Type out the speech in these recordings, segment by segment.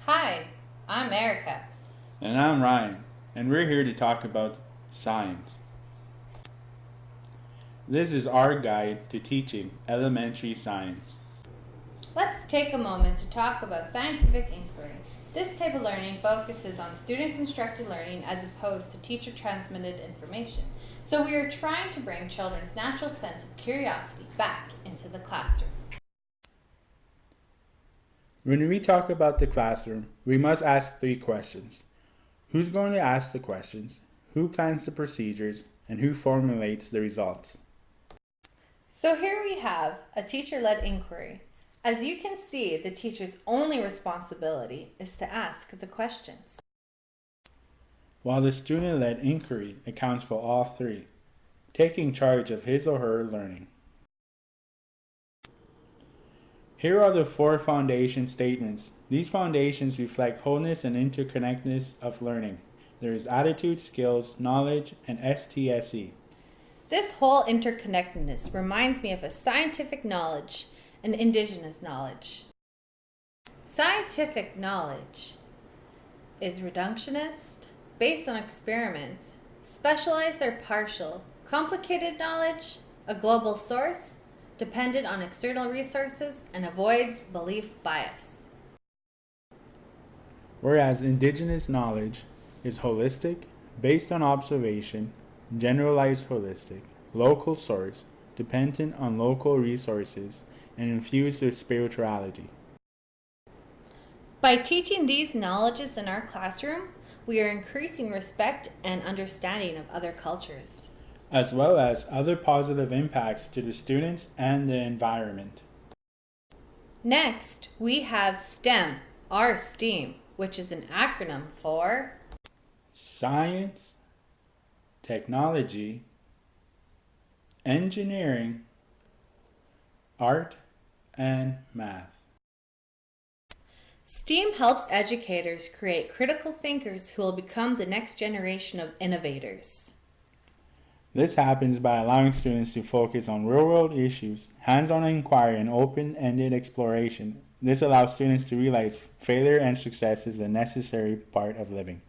Hi, I'm Erica. And I'm Ryan, and we're here to talk about science. This is our guide to teaching elementary science. Let's take a moment to talk about scientific inquiry. This type of learning focuses on student-constructed learning as opposed to teacher-transmitted information. So we are trying to bring children's natural sense of curiosity back into the classroom. When we talk about the classroom, we must ask three questions. Who's going to ask the questions? Who plans the procedures? And who formulates the results? So here we have a teacher-led inquiry. As you can see, the teacher's only responsibility is to ask the questions, While the student-led inquiry accounts for all three, taking charge of his or her learning. Here are the four foundation statements. These foundations reflect wholeness and interconnectedness of learning. There is attitude, skills, knowledge, and STSE. This whole interconnectedness reminds me of a scientific knowledge and indigenous knowledge. Scientific knowledge is reductionist, based on experiments, specialized or partial, complicated knowledge, a global source, dependent on external resources, and avoids belief bias. Whereas indigenous knowledge is holistic, based on observation, generalized holistic, local source, dependent on local resources, and infused with spirituality. By teaching these knowledges in our classroom, we are increasing respect and understanding of other cultures, as well as other positive impacts to the students and the environment. Next, we have STEM, our STEAM, which is an acronym for Science, technology, engineering, art, and math. STEAM helps educators create critical thinkers who will become the next generation of innovators. This happens by allowing students to focus on real-world issues, hands-on inquiry, and open-ended exploration. This allows students to realize failure and success is a necessary part of living.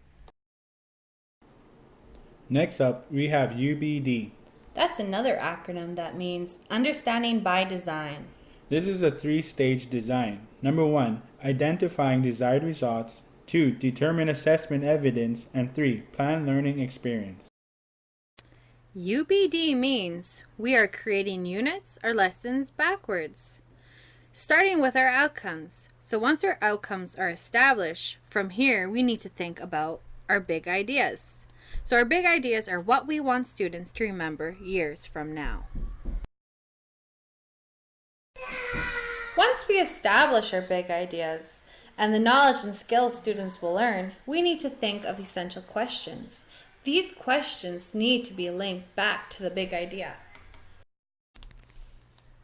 Next up, we have UBD. That's another acronym that means Understanding by Design. This is a three-stage design. Number 1, identifying desired results. 2, determine assessment evidence. And 3, plan learning experience. UBD means we are creating units or lessons backwards, starting with our outcomes. So once our outcomes are established, from here we need to think about our big ideas. So our big ideas are what we want students to remember years from now. Once we establish our big ideas and the knowledge and skills students will learn, we need to think of essential questions. These questions need to be linked back to the big idea.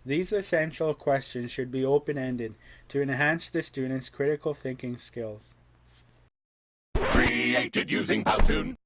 These essential questions should be open-ended to enhance the students' critical thinking skills. Created using Powtoon.